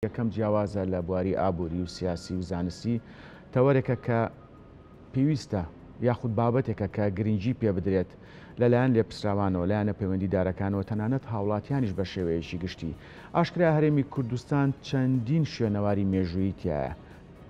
یەکەم جیاوازە لە بواری ئابووری و سیاسی و زانستی تەوەرێکە کە پێویستە یاخود بابەتێکە کە گرنگی پێ بدرێت لەلایەن لێپسراوانەوە لایەنە پەیوەندیدارەکانەوە تەنانەت هاوڵاتیانیش بە شێوەیەکی گشتی. ئاشکرا هەرێمی کوردستان چەندین شوێنەواری مێژوویی تایە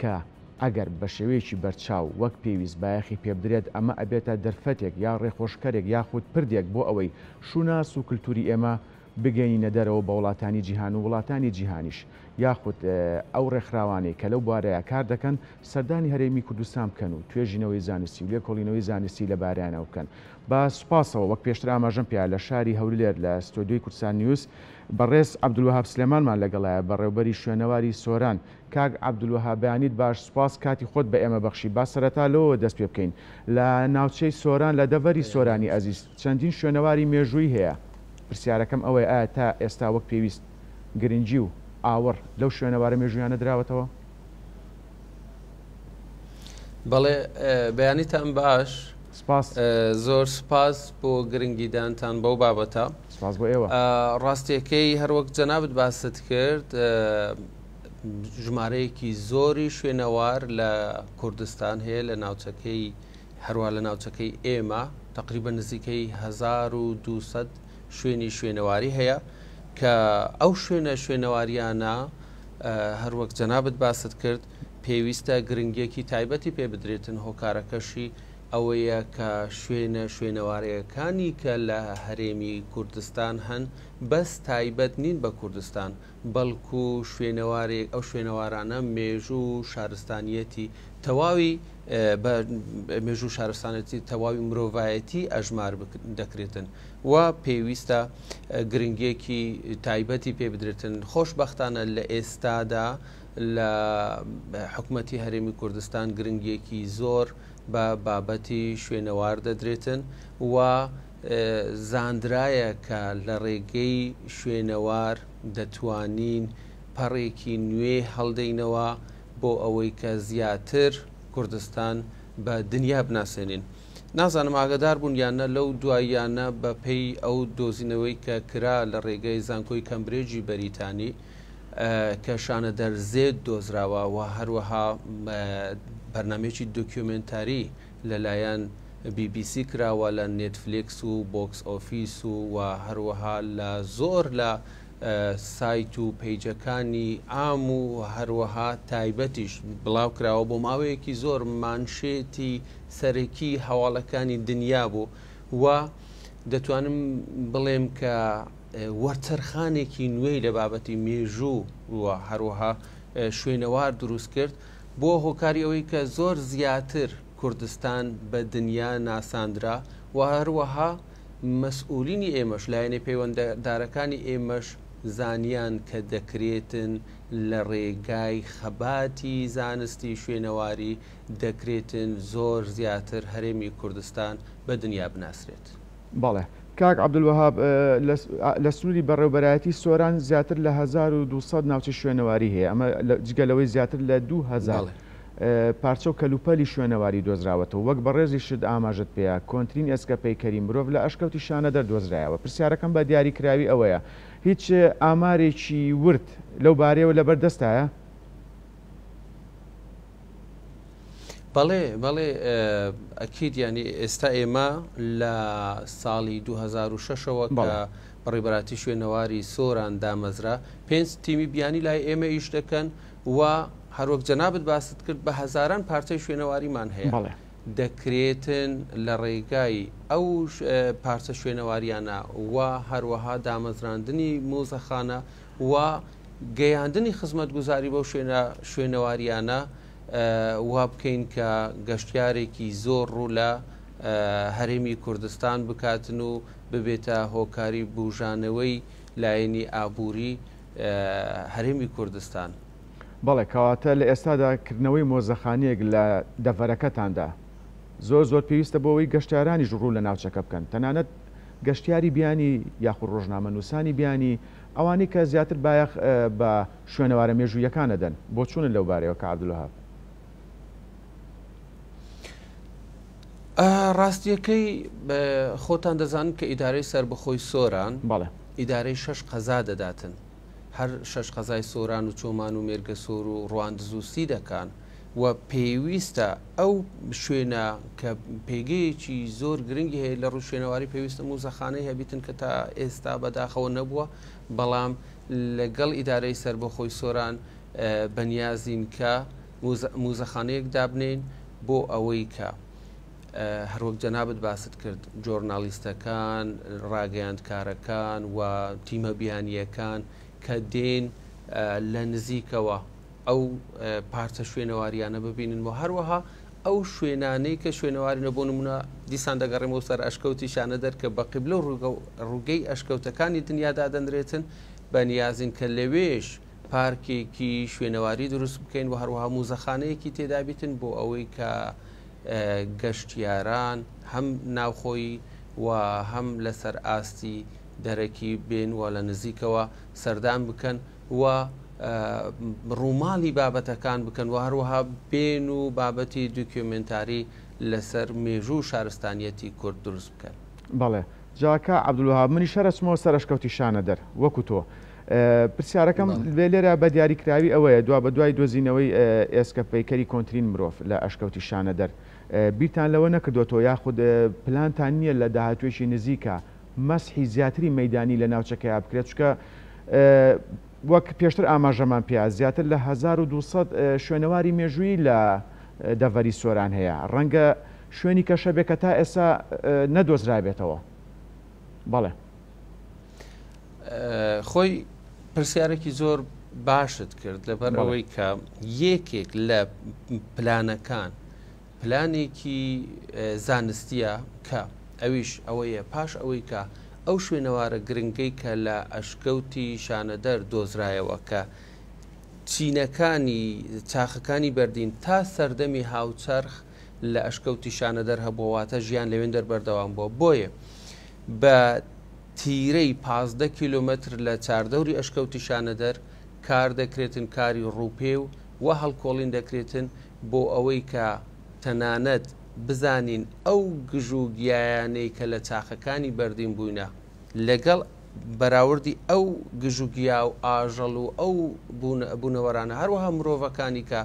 کە ئەگەر بە شێوەیەکی بەرچاو وەک پێویست بایەخی پێ بدرێت ئەمە ئەبێتە دەرفەتێک یا ڕێخۆشکەرێک یاخود پردێک بۆ ئەوەی شووناس و کللتوری ئێمە بگەینە دەرەوە بە وڵاتانی جیهان و وڵاتانی جیهانیش یاخود ئەو ڕێکخراوانەی کە لەو بوارەیە کار دەکەن سەردانی هەرێمی کوردستان بکەن و توێژینەوەی زانستی و لێکۆڵینەوەی زانستی لە بارانە بکەن. با سوپاسەوە وەک پێشتر ئاماژەم پێیا لە شاری هەولێر لە ستۆدیۆی کوردستان نیوز بەڕێز عەبدولوەهاب سلێمانمان لەگەڵایە بەڕێوەبەری شوێنەواری سۆران. کاک عەبدولوەهاب بەیانیت باش سوپاس کاتی خۆت بە ئێمە بەخشی. با سەرەتا لەوە دەست پێ بکەین لە ناوچەی سۆران لە دەڤەری سۆرانی ئەزیز چەندین شوێنەواری مێژووی هەیە. پرسیارەکەم ئەوەیە ئایا تا ئێستا وەک پێویست گرنگی و ئاوەڕ لەو شوێنەوارە مێژوویانە دراوەتەوە؟ بەڵێ بەیانیتان باش زۆر سپاس بۆ گرنگیدانتان بەو بابەتە. سپاس بۆ ئێوە. ڕاستیەکەی هەروەک جەنابەت باست کرد ژمارەیەکی زۆری شوێنەوار لە کوردستان هەیە لە ناوچەکەی هەروە لە ناوچەکەی ئێمە تقریبا نزیکەی 1200 شوێنی شوێنەواری هەیە کە ئەو شوێنەواریانە هەروەک جەنابەت باست کرد پێویستە گرنگیەکی تایبەتی پێ بدرێتن. هۆکارەکەشی ئەوەیە کە شوێنەوارەکانی کە لە هەرێمی کوردستان هەن بەس تایبەت نین بە کوردستان بەڵکو شوێنەوارێک ئەو شوێنەوارانە مێژوو شارستانیەتی تەواوی مێژوو شارستانەتی تەواوی مرۆڤایەتی ئەژمار دەکرێتن و پێویستە گرنگیەکی تایبەتی پێ بدرێتن. خۆشبەختانە لە ئێستادا لە حکوومەتی هەرێمی کوردستان گرنگیەکی زۆر بە بابەتی شوێنەوار دەدرێتن و زاندرایە کە لە ڕێگەی شوێنەوار دەتوانین پەڕێکی نوێ هەڵدەینەوە بۆ ئەوەی کە زیاتر کوردستان بە دنیا بناسێنین. نازانم ئاگادار بوون یانە لەو دواییانە بەپێی ئەو دۆزینەوەی کە کرا لە ڕێگەی زانکۆی کەمبرێجی بەریتانی کە شانە دەرزێت دۆزراوە و هەروەها بەرنمێکی دۆکیۆمنتاری لەلایەن BBC کراوە لە نێتفلیکس و بۆکس ئۆفیس و هەروەها لە زۆر لە سایت و پیجەکانی ئام و هەروەها تایبەتیش بڵاو کراوە بۆ ماوەیەکی زۆر مانشێتی سەرەکی هەواڵەکانی دنیا بوو و دەتوانم بڵێم کە وەرچەرخانێکی نوێی لە بابەتی مێژوو و هەروەها شوێنەوار دروست کرد بۆ هۆکاری ئەوەی کە زۆر زیاتر کوردستان بە دنیا ناساندرا و هەروەها مەسئولینی ئێمەش لایەنەی پەیوەنددارەکانی ئێمەش زانیان کە دەکرێتن لە ڕێگای خەباتی زانستی شوێنەواری دەکرێتن زۆر زیاتر هەرێمی کوردستان بە دنیا بناسرێت. بەڵێ کاک عەبدولوەهاب لە سنووری بەڕێوەبەرایەتی سۆران زیاتر لە 1200 ناوچە شوێنەواری هەیە. ئەمە جگەلەوەی زیاتر لە 2000 پارچە و کەلوپەلی شوێنەواری دۆزراوەتەوە. وەک بەڕێزی شت ئاماژت پێەیە کۆنتترین ئێسکە پەیکەری مرۆڤ لە ئەشکەوتی شانە دەردۆزرایەوە. پرسیارەکەم بە دیاریکراوی ئەوەیە هیچ ئامارێکی ورد لەو بارەیەوە لەبەردەستایە؟ بەڵێ ئەکید ینی ئێستا ئێمە لە ساڵی 2006ەوە کە بەڕێبەراتی شوێنەواری سۆران دامەزرا 5 تیمی بیانی لای ئێمە ئیش دەکەن و هەروەک جەنابەت باست کرد بە هەزاران پارچەی شوێنەواریمان هەیە دەکرێتن لە ڕێگای ئەو پارچە شوێنەواریانە و هەروەها دامەزراندنی مۆزەخانە و گەیاندنی خزمەتگوزاری بەو شوێنەواریانە وا بکەین کە گەشتیارێکی زۆر ڕوو لە هەرێمی کوردستان بکاتن و ببێتە هۆکاری بوژانەوەی لایەنی ئابووری هەرێمی کوردستان. بەڵێ کەواتە لە ئێستاداکردنەوەی مۆزەخانەیەک لە دەڤەرەکەتاندا زۆر پێویستە بۆەوەی گەشتیارانی ڕوو لە ناوچەکە بکەن تەنانەت گەشتیاری بیانی یاخود ڕۆژنامە نووسانی بیانی ئەوانەی کە زیاتر بایەخ بە شوێنەوارە مێژوویەکانە دەن بۆ چوونن لەو بارەیەوە کە عەبدولوەهاب؟ ڕاستیەکەی خۆتان دەزانن کە ئیدارەی سەربەخۆی سۆران ئیدارەی 6 قەزا دەداتن هەر شەش قەزای سۆران و چۆمان و مێرگە سۆر و ڕواندزوسی دەکەن و پێویستە ئەو شوێنە کە پێگەیەکی زۆر گرنگی هەیە لە ڕوو شوێنەواری پێویستە موزەخانەی هەبیتن کە تا ئێستا بەداخەوە نەبووە بەڵام لەگەڵ ئیدارەی سربەخۆی سۆران بەنیازین کە موزەخانەیەک دابنین بۆ ئەوەی کە هەروەک جەنابەت باست کرد جۆرنالیستەکان ڕاگەیاندکارەکان و تیمە بیانیەکان کە دێن لە نزیکەوە ئەو پارچە شوێنەواریانە ببینن و هەروەها ئەو شوێنانەی کە شوێنەواری نەبوو نمونە دیسان دەگەڕێمەوە سەر ئەشکەوتی شانە دەرکە بە قیبلە ڕووگەی ئەشکەوتەکانی دنیادا دەنرێتن بەنیازین کە لەوێش پارکێکی شوێنەواری دروست بکەین و هەروەها موزەخانەیەکی تێدابیتن بۆ ئەوەی کە گەشتیاران هەم ناوخۆی و هەم لەسەر ئاستی دەرەکی بێن و لە نزیکەوە سەردان بکەن و ڕووماڵی بابەتەکان بکەن و هەروەها بێن و بابەتی دوکیۆمنتاری لەسەر مێژوو شارستانیەتی کورد دروست بکەن. بەڵێ جاکە عەبدولوهاب منی شەرچمەوە سەر ئەشکەوتی شانە دەر وەکو تۆ پرسیارەکەم لێرە بە دیاریکراوی ئەوەیە دوا بە دوای دۆزینەوەی ئێسکە پەیکەری کۆنتترین مرۆڤ لە ئەشکەوتی شانە دەر بیرتان لەوە نەکردوەوە یاخود پلانتان نییە لە داهاتوێکی نزیکە مەسحی زیاتری مەدانی لە ناوچەکەی بکرێت چکە وەک پێشتر ئاماژەمان پێ زیاتر لە 1200 شوێنەواری مێژووی لە دەڤەری سۆران هەیە ڕەنگە شوێنی کەشە بێ کە تا ئێستا نەدۆزرابێتەوە. بەڵێ خۆی پرسیارێکی زۆر باشت کرد لەبەر ئەوەی کە یەکێک لە پلانەکان پلانێکی زانستیە کە ئەویش ئەوەیە پاش ئەوەی کە ئەو شوێنەوارە گرنگەی کە لە ئەشکەوتی شانەدەر دۆزرایەوە کە چینەکانی چاخەکانی بەردین تا سەردەمی هاوچەرخ لە ئەشکەوتی شانەدەر هەبووەواتە ژیان لەوێن دەربەردەوام بووە بۆیە بە تیرەی 15 کیلومتر لە چاردەوری ئەشکەوتی شانەدەر کار دەکرێتن کاری ڕووپێ و هەڵکۆڵین دەکرێتن بۆ ئەوەی کە تەنانەت بزانین ئەو گژوگیانەی کە لە چاخەکانی بەردین بووینە لەگەڵ بەراوردی ئەو گژوگیا و ئاژەڵ و ئەو بوونەوەرانە هەروەها مرۆڤەکانی کە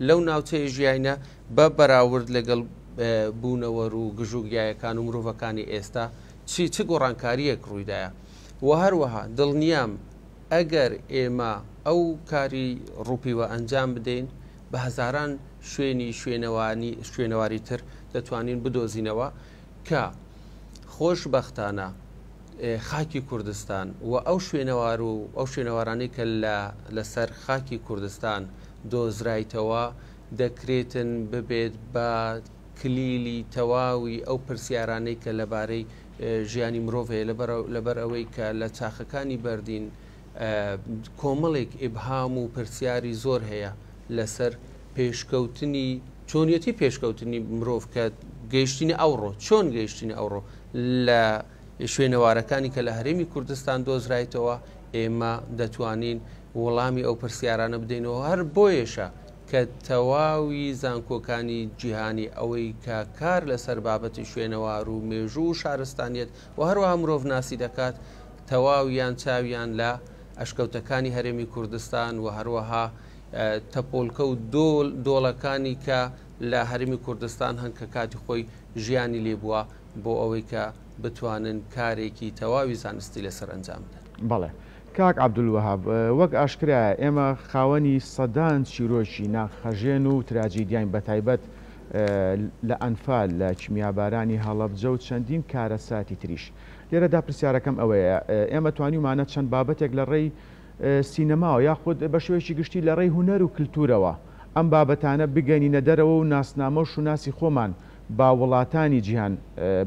لەو ناوچەیە ژیانە بە بەراورد لەگەڵ بوونەوەر و گژوگیایەکان و مرۆڤەکانی ئێستا چ گۆڕانکاریەک ڕوویدایە و هەروەها دڵنیام ئەگەر ئێمە ئەو کاری ڕووپیوە ئەنجام بدەین بە هەزاران شوێنەواری تر دەتوانین بدۆزینەوە کە خۆشبەختانە خاکی کوردستان و ئەو شوێنەوار و ئەو شوێنەوارانەی کە لەسەر خاکی کوردستان دۆزرایتەوە دەکرێتن ببێت بە کلیلی تەواوی ئەو پرسیارانەی کە لەبارەی ژیانی مرۆڤ هەیە لەبەر ئەوەی کە لە چاخەکانی بەردین کۆمەڵێک ئیبهام و پرسیاری زۆر هەیە لەسەر پێشکەوتنی چۆنیەتی پێشکەوتنی مرۆڤ کە گەیشتنی ئەوڕۆ چۆن گەیشتنی ئەوڕۆ لە شوێنەوارەکانی کە لە هەرێمی کوردستان دۆزرایتەوە ئێمە دەتوانین وەڵامی ئەو پرسیارانە بدەینەوە هەر بۆیەشە کە تەواوی زانکۆکانی جیهانی ئەوەی کە کار لەسەر بابەتی شوێنەوار و مێژوو و شارستانیەت و هەروەها مرۆڤ ناسی دەکات تەواویان چاویان لە ئەشکەوتەکانی هەرێمی کوردستان و هەروەها تەپۆلکە و دۆڵەکانی کە لە هەرێمی کوردستان هەن کە کاتی خۆی ژیانی لێبووە بۆ ئەوەی کە بتوانن کارێکی تەواوی زانستی لەسەر ئەنجام بدەن. بەڵێ کاک عەبدولوهاب وەک ئاشکرایە ئێمە خاوەنی سەدان چیرۆکی ناخەژێن و تراجیدیان بەتایبەت لە ئەنفال لە کیمیابارانی هەڵەبجە و چەندین کارەساتی تریش لێرەدا پرسیارەکەم ئەوەیە ئێمە توانیمانە چەند بابەتێک لە ڕێی سینەماوە یاخود بە شێوەیەکی گشتی لە ڕێی هونەر و کلتورەوە ئەم بابەتانە بگەنینە دەرەوە و ناسنامە و شوناسی خۆمان با وڵاتانی جیهان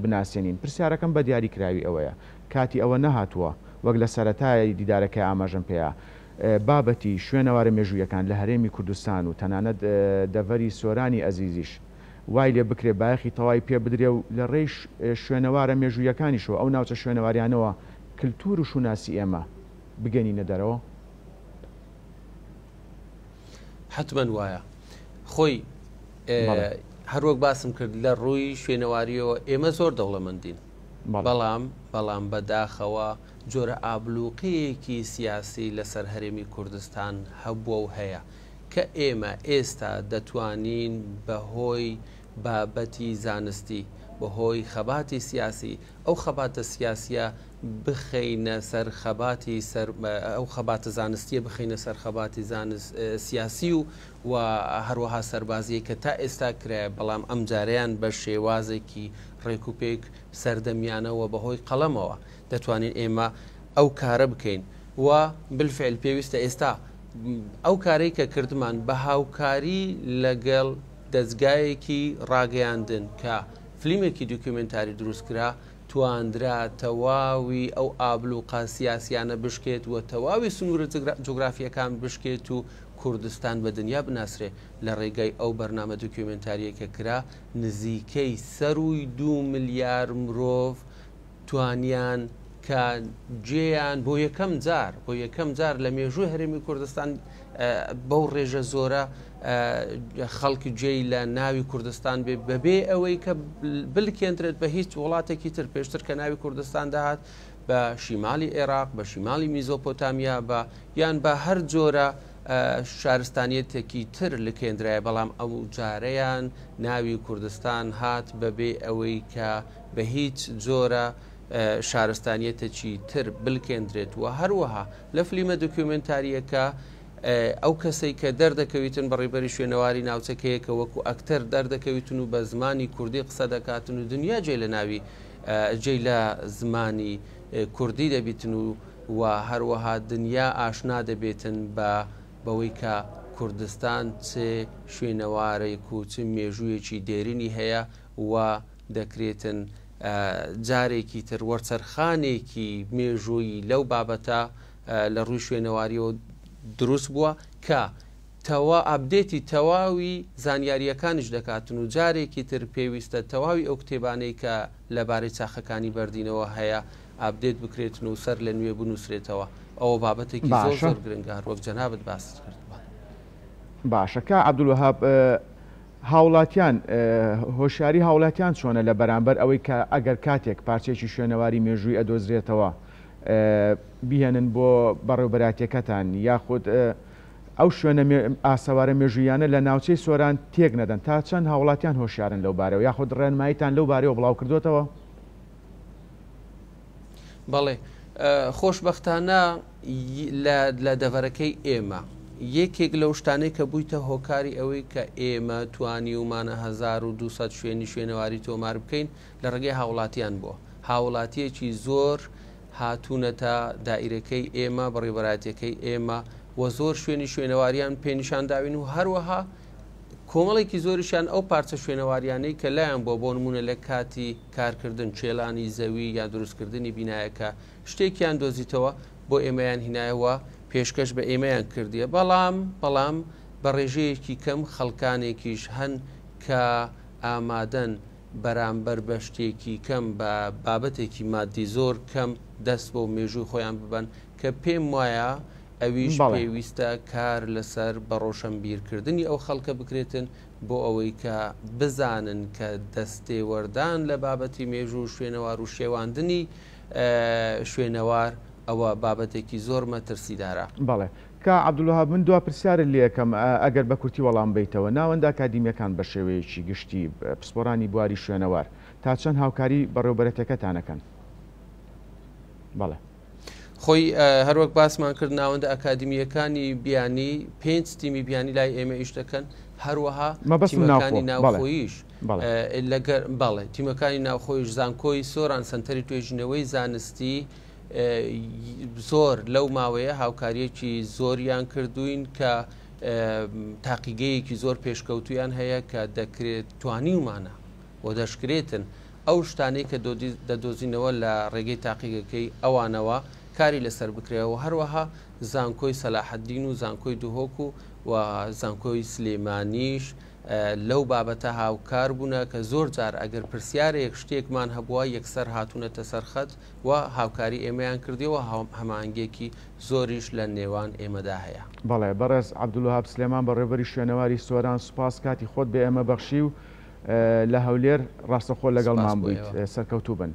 بناسیێنین. پرسیارەکەم بە دیاریکراوی ئەوەیە کاتی ئەوە نەهاتووە وەک لە سەرەتای دیدارەکەی ئاماژەم پێەیە بابەتی شوێنەوارە مێژوویەکان لە هەرێمی کوردستان و تەنانەت دەڤەری سۆرانی ئەزیزیش وای لێ بکرێ بایەخی تەواوی پێ بدرێ و لە ڕێی شوێنەوارە مێژوویەکانیشەوە ئەو ناوچە شوێنەواریانەوە کلتور و شوناسی ئێمە بگەنینە دەرەوە. حتمەن وایە خۆی هەروەک باسم کرد لە ڕووی شوێنەواریەوە ئێمە زۆر دەوڵەمەندین بەڵام بەداخەوە جۆرە ئابلوقەیەکی سیاسی لەسەر هەرێمی کوردستان هەبووە و هەیە کە ئێمە ئێستا دەتوانین بەهۆی بابەتی زانستی بەهۆی خەباتی سیاسی ئەو خەباتە سیاسیە بخەینە سەر خەباتی ئەو خەباتە زانستیە بخەینە سەر خەباتی سیاسی و هەروەها سەربازیە کە تا ئێستا کرایە بەڵام ئەم جاریان بە شێوازێکی ڕێکوپێک سەردەمیانەوە بەهۆی قەڵەمەوە دەتوانین ئێمە ئەو کارە بکەین و بالفعل پێویستە ئێستا ئەو کارەی کە کردمان بە هاوکاری لەگەڵ دەستگایەکی ڕاگەیاندن کە فلیمێکی دوکیومنتاری دروستکرا تواندرا تەواوی ئەو ئابلوقە سیاسیانە بشکێت و تەواوی سنوورە جۆگرافیەکان بشکێت و کوردستان بە دنیا بناسرێ لە ڕێگەی ئەو بەرنامە دوکیومنتاریەکە کرا نزیکەی سەروی 2 ملیار مرۆڤ توانیان کە جێیان بۆ یەکەم جار لە مێژووی هەرێمی کوردستان بەو ڕێژە زۆرە خەڵکی جێی لە ناوی کوردستان بەبێ ئەوەی کە بلکێنرێت بە هیچ وڵاتێکی تر پێشتر کە ناوی کوردستان داهات بە شیمالی عێراق بە شیمالی میزۆپۆتامیا بە یان بە هەر جۆرە شارستانیەتێکی تر لکێنرایە بەڵام ئەو جارەیان ناوی کوردستان هات بەبێ ئەوەی کە بە هیچ جۆرە شارستانیەتێکی تر بلکێنرێت و هەروەها لە فلیمە دوکیومنتاریەکە ئەو کەسەی کە دەردەکەویتن بەڕێبەری شوێنەواری ناوچەکەیە کە وەکو ئەکتەر دەردەکەویتن و بە زمانی کوردی قسە دەکاتن و دنیا جێ لە ناوی جێی لە زمانی کوردی دەبیتن و هەروەها دنیا ئاشنا دەبێتن بەوەی کە کوردستان چێ شوێنەوارێک و چ مێژوویەکی دێرینی هەیە و دەکرێتن جارێکی تر وەرچەرخانێکی مێژووی لەو بابەتە لە ڕووی شوێنەواریەوە دروست بووە کە ئابدێتی تەواوی زانیاریەکانیش دەکاتن و جارێکی تر پێویستە تەواوی ئەو کتێبانەی کە لەبارەی چاخەکانی بەردینەوە هەیە ئابدێت بکرێتن و سەر لە نوێ بنووسرێتەوە ئەوە بابەتێکی زۆر گرنگە وەک جەنابەت باست کرد. باشەکە عەبدولوهاب هاوڵاتیان هۆشیاری هاوڵاتیان چۆنە لە بەرامبەر ئەوەی کە ئەگەر کاتێک پارچێکی شوێنەواری مێژووی ئەدۆزرێتەوە بیهێنن بۆ بەڕێوەبەراتیەکەتان یاخود ئەو شوێنە ئاسەوارە مێژویانە لە ناوچەی سۆران تێک نەدەن تا چەند هاوڵاتیان هۆشیارن لەو بارەوە یاخود ڕێنماییتان لەو بارەوە بڵاو کردوتەوە؟ بەڵێ خۆشبەختانە لە دەڤەرەکەی ئێمە یەکێک لەو شتانەی کە بوویتە هۆکاری ئەوەی کە ئێمە توانی ومانە 1200 شوێنی شوێنەواری تۆمار بکەین لە ڕێگەی هاوڵاتیان بووە هاوڵاتیەکی زۆر هاتوونەتە دائیرەکەی ئێمە بەڕێوەبەراتیەکەی ئێمە و زۆر شوێنی شوێنەواریان پێنیشانداوین و هەروەها کۆمەڵێکی زۆریشان ئەو پارچە شوێنەواریانەی کە لایەن بۆ نمونە لە کاتی کارکردن چێلانی زەوی یا دروستکردنی بینایەکە شتێکیان دۆزیتەوە بۆ ئێمەیان هینایەوە پێشکەش بە ئێمەیان کردیە بەڵام بە ڕێژەیەکی کەم خەڵکانێکیش هەن کە ئامادەن بەرامبەر بە شتێکی کەم بە بابەتێکی مادی زۆر کەم دەست بۆ مێژووی خۆیان ببەن کە پێم وایە ئەویش پێویستە کار لەسەر بە ڕۆشنبیرکردنی ئەو خەڵکە بکرێتن بۆ ئەوەی کە بزانن کە دەستێوەردان لە بابەتی مێژوو شوێنەوار و شێواندنی شوێنەوار ئەوە بابەتێکی زۆر مەترسیدارە. بەڵێ کە عەبدولوهاب من دوا پرسیارت لێ یەکەم ئەگەر بە کورتی وەڵام بیتەوە ناوەندە ئاکادیمیەکان بە شێوەیەکی گشتی پسپۆرانی بواری شوێنەوار تا چەند هاوکاری بەڕێوەبەرەتەکەتانەکەن؟ بەڵێ خۆی هەروەک باسمان کرد ناوەندە ئاکادیمیەکانی بیانی 5 تیمی بیانی لای ئێمە ئیش دەکەن هەروەها تیمەکانی ناوخۆییش بەڵێ تیمەکانی ناوخۆیش زانکۆی سۆران سەنتەری توێژینەوەی زانستی زۆر لەو ماوەیە هاوکاریەکی زۆریان کردوین کە تاقیگەیەکی زۆر پێشکەوتویان هەیە کە دەکرێت توانی ومانە و دەشکرێتن ئەو شتانەی کە دەدۆزینەوە لە ڕێگەی تاقیگەکەی ئەوانەوە کاری لەسەر بکرێەوە هەروەها زانکۆی سەلاحەدین و زانکۆی دوهۆک و زانکۆی سلێمانیش لەو بابەتە هاوکار بوونە کە زۆر جار ئەگەر پرسیارێک شتێکمان هەبووە یەکسەر هاتوونەتە سەرخەت و هاوکاری ئێمەیان کردیەوە هەمانگێکی زۆریش لە نێوان ئێمەدا هەیە. بەڵێ بەڕێز عەبدولوهاب سلێمان بەڕێوەبەری شوێنەواری سۆران سوپاس کاتی خۆت بە ئێمە بەخشی و لە هەولێر ڕاستەخۆ لەگەڵمان بوویت سەرکەوتوو بن.